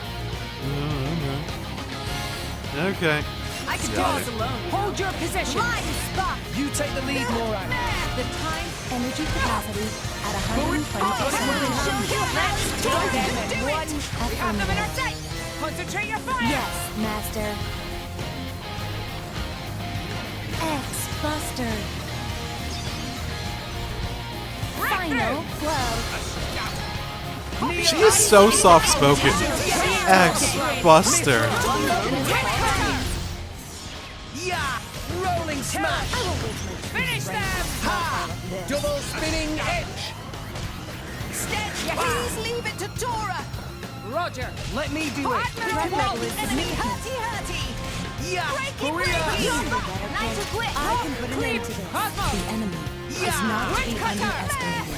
Okay. I can do this alone. Hold your position. Line spot. You take the lead, Morag. The time. Energy capacity at 120%. Let's do it. We have them in our sight. Concentrate your fire. Yes, Master. X-Buster. Final blow. She is so soft-spoken. X-Buster. Yeah! Rolling smash! Finish them. Ha! Double spinning edge! Please leave it to Tora. Roger. Let me do it! Hurty, hurty. Yeah! Nice to quit. I can put an end to this. The enemy is not to be underestimated.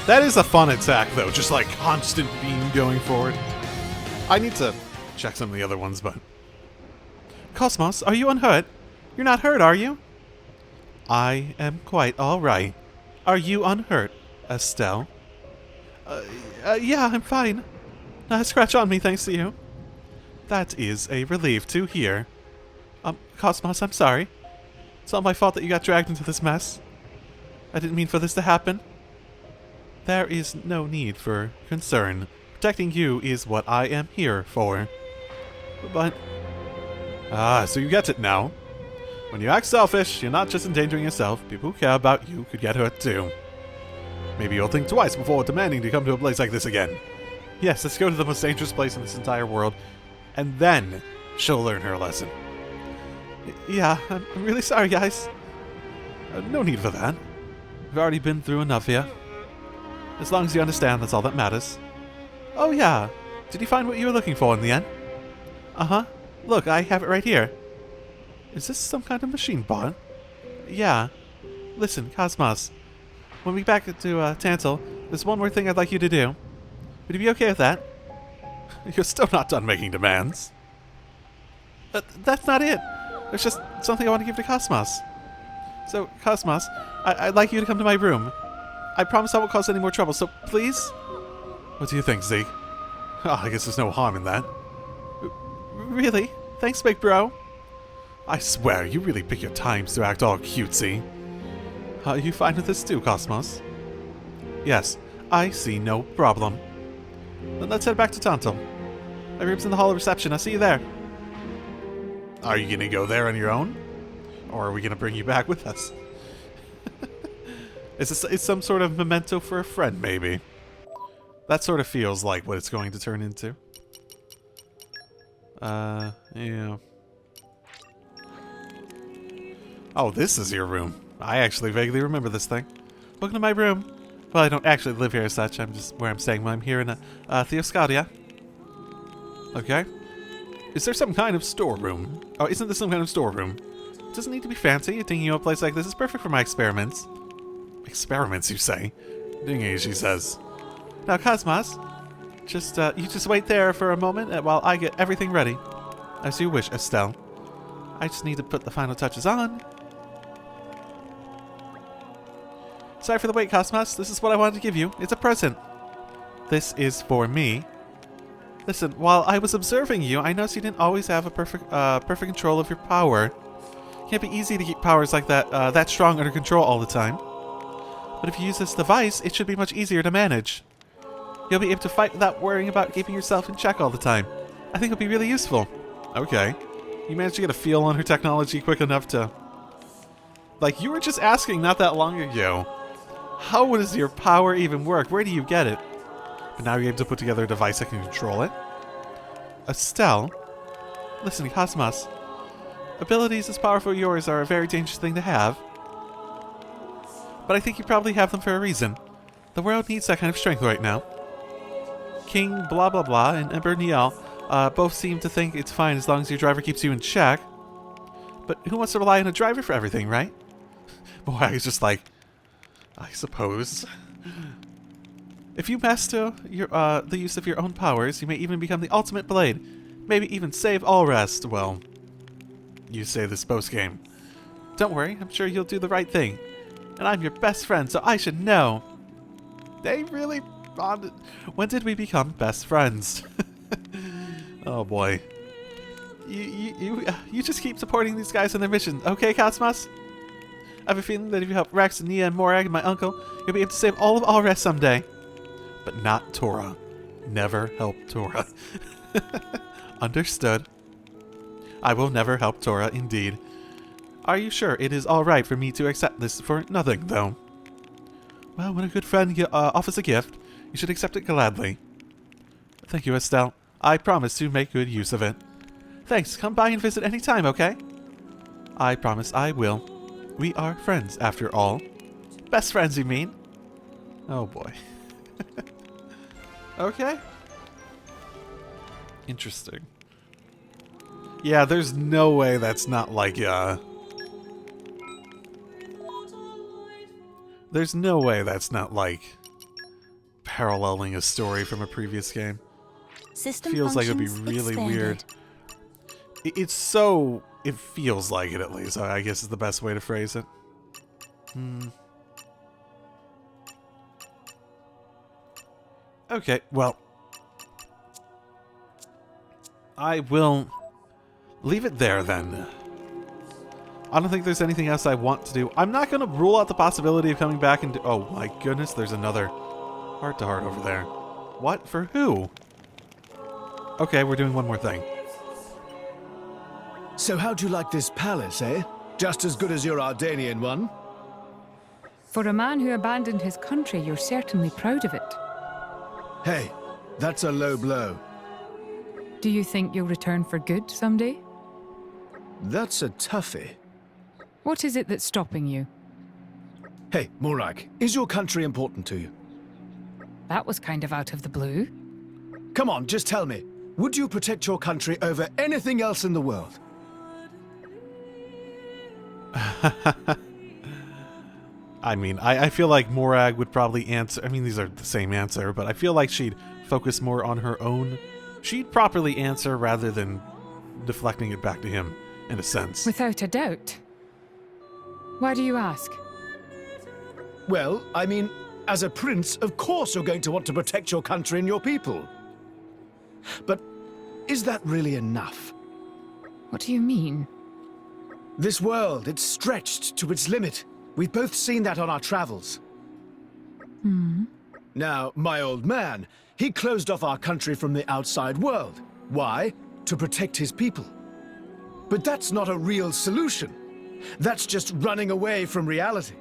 That is a fun attack, though. Just like constant beam going forward. I need to check some of the other ones, but... KOS-MOS, are you unhurt? You're not hurt, are you? I am quite alright. Are you unhurt, Estelle? Yeah, I'm fine. Not a scratch on me, thanks to you. That is a relief to hear. KOS-MOS, I'm sorry. It's all my fault that you got dragged into this mess. I didn't mean for this to happen. There is no need for concern. Protecting you is what I am here for. But... so you get it now. When you act selfish, you're not just endangering yourself. People who care about you could get hurt too. Maybe you'll think twice before demanding to come to a place like this again. Yes, let's go to the most dangerous place in this entire world. And then she'll learn her lesson. Yeah, I'm really sorry, guys. No need for that. We've already been through enough here. As long as you understand, that's all that matters. Oh yeah, did you find what you were looking for in the end? Uh-huh. Look, I have it right here. Is this some kind of machine bot? Yeah. Listen, KOS-MOS. When we back to Tantal, there's one more thing I'd like you to do. Would you be okay with that? You're still not done making demands. That's not it. There's just something I want to give to KOS-MOS. So, KOS-MOS, I'd like you to come to my room. I promise I won't cause any more trouble, so please? What do you think, Zeke? Oh, I guess there's no harm in that. Really? Thanks, big bro. I swear, you really pick your times to act all cutesy. Are you fine with this too, KOS-MOS? Yes, I see no problem. Then let's head back to Tantal. My room's in the hall of reception. I'll see you there. Are you gonna go there on your own? Or are we gonna bring you back with us? Is this some sort of memento for a friend, maybe? That sort of feels like what it's going to turn into. Yeah. Oh, this is your room. I actually vaguely remember this thing. Welcome to my room. Well, I don't actually live here as such. I'm just where I'm staying when I'm here in Theoscadia. Okay. Is there some kind of storeroom? Oh, isn't this some kind of storeroom? It doesn't need to be fancy. Thinking of a place like this is perfect for my experiments. Experiments, you say? Dingy, she says. Now, KOS-MOS, you just wait there for a moment while I get everything ready. As you wish, Estelle. I just need to put the final touches on. Sorry for the wait, KOS-MOS. This is what I wanted to give you. It's a present. This is for me. Listen, while I was observing you, I noticed you didn't always have a perfect control of your power. It can't be easy to keep powers like that strong under control all the time. But if you use this device, it should be much easier to manage. You'll be able to fight without worrying about keeping yourself in check all the time. I think it'll be really useful. Okay. You managed to get a feel on her technology quick enough to... Like, you were just asking not that long ago. How does your power even work? Where do you get it? But now you're able to put together a device that can control it. Estelle? Listen, KOS-MOS. Abilities as powerful as yours are a very dangerous thing to have. But I think you probably have them for a reason. The world needs that kind of strength right now. King blah blah blah and Emperor Niall both seem to think it's fine as long as your driver keeps you in check. But who wants to rely on a driver for everything, right? Morag is just like, I suppose. If you master the use of your own powers, you may even become the ultimate blade. Maybe even save all rest. Well, you say this post-game. Don't worry, I'm sure you'll do the right thing. And I'm your best friend, so I should know. They really bonded. When did we become best friends? Oh boy. You just keep supporting these guys in their mission, okay, KOS-MOS? I have a feeling that if you help Rex and Nia and Morag and my uncle, you'll be able to save all of Allrest someday. But not Tora. Never help Tora. Understood. I will never help Tora, indeed. Are you sure it is alright for me to accept this for nothing, though? Well, when a good friend offers a gift, you should accept it gladly. Thank you, Estelle. I promise to make good use of it. Thanks, come by and visit any time, okay? I promise I will. We are friends, after all. Best friends, you mean? Oh boy. Okay. Interesting. Yeah, there's no way that's not like, there's no way that's not like paralleling a story from a previous game. System Feels like it'd be functions really expanded. weird. It's so... It feels like it, at least, I guess is the best way to phrase it. Okay, well... I will leave it there, then. I don't think there's anything else I want to do. I'm not going to rule out the possibility of coming back and do... Oh, my goodness, there's another heart-to-heart over there. What? For who? Okay, we're doing one more thing. So how'd you like this palace, eh? Just as good as your Ardanian one? For a man who abandoned his country, you're certainly proud of it. Hey, that's a low blow. Do you think you'll return for good someday? That's a toughie. What is it that's stopping you? Hey, Morag, is your country important to you? That was kind of out of the blue. Come on, just tell me. Would you protect your country over anything else in the world? I mean, I feel like Morag would probably answer... I mean, these are the same answer, but I feel like she'd focus more on her own. She'd properly answer rather than deflecting it back to him, in a sense. Without a doubt. Why do you ask? Well, I mean, as a prince, of course you're going to want to protect your country and your people. But is that really enough? What do you mean? This world, it's stretched to its limit. We've both seen that on our travels. Now, my old man, he closed off our country from the outside world. Why? To protect his people. But that's not a real solution. That's just running away from reality.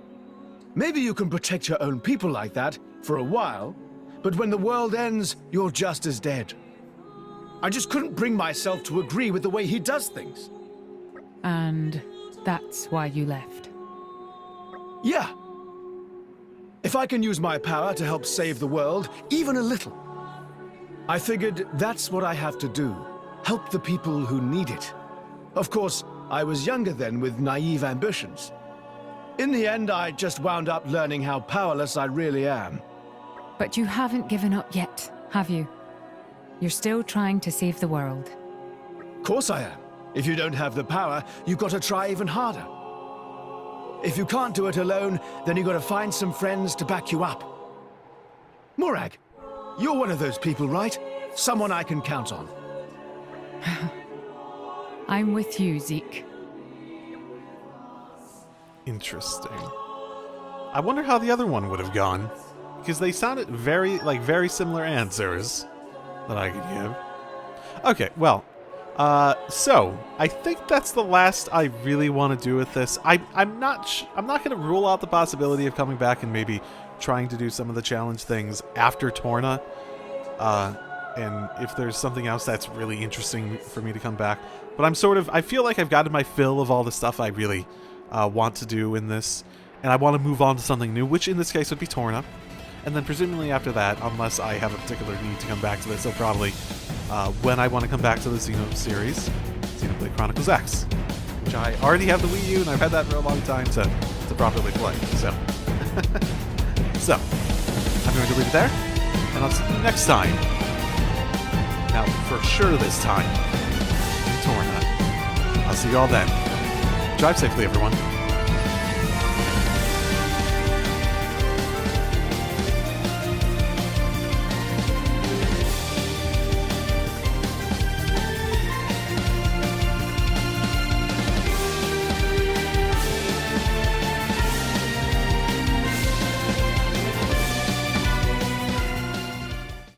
Maybe you can protect your own people like that, for a while, but when the world ends, you're just as dead. I just couldn't bring myself to agree with the way he does things. And that's why you left. Yeah. If I can use my power to help save the world, even a little, I figured that's what I have to do. Help the people who need it. Of course, I was younger then with naive ambitions. In the end, I just wound up learning how powerless I really am. But you haven't given up yet, have you? You're still trying to save the world. Of course I am. If you don't have the power, you've got to try even harder. If you can't do it alone, then you've got to find some friends to back you up. Morag, you're one of those people, right? Someone I can count on. I'm with you, Zeke. Interesting. I wonder how the other one would have gone, because they sounded very similar answers that I could give. Okay, well, so I think that's the last I really want to do with this. I'm not going to rule out the possibility of coming back and maybe trying to do some of the challenge things after Torna. And if there's something else that's really interesting for me to come back. But I feel like I've gotten my fill of all the stuff I really want to do in this. And I want to move on to something new, which in this case would be Torna. And then presumably after that, unless I have a particular need to come back to this, I'll probably, when I want to come back to the Xeno series, Xenoblade Chronicles X, which I already have the Wii U, and I've had that for a long time to properly play. So, I'm going to leave it there, and I'll see you next time. Now, for sure this time, in Torna. I'll see you all then. Drive safely, everyone.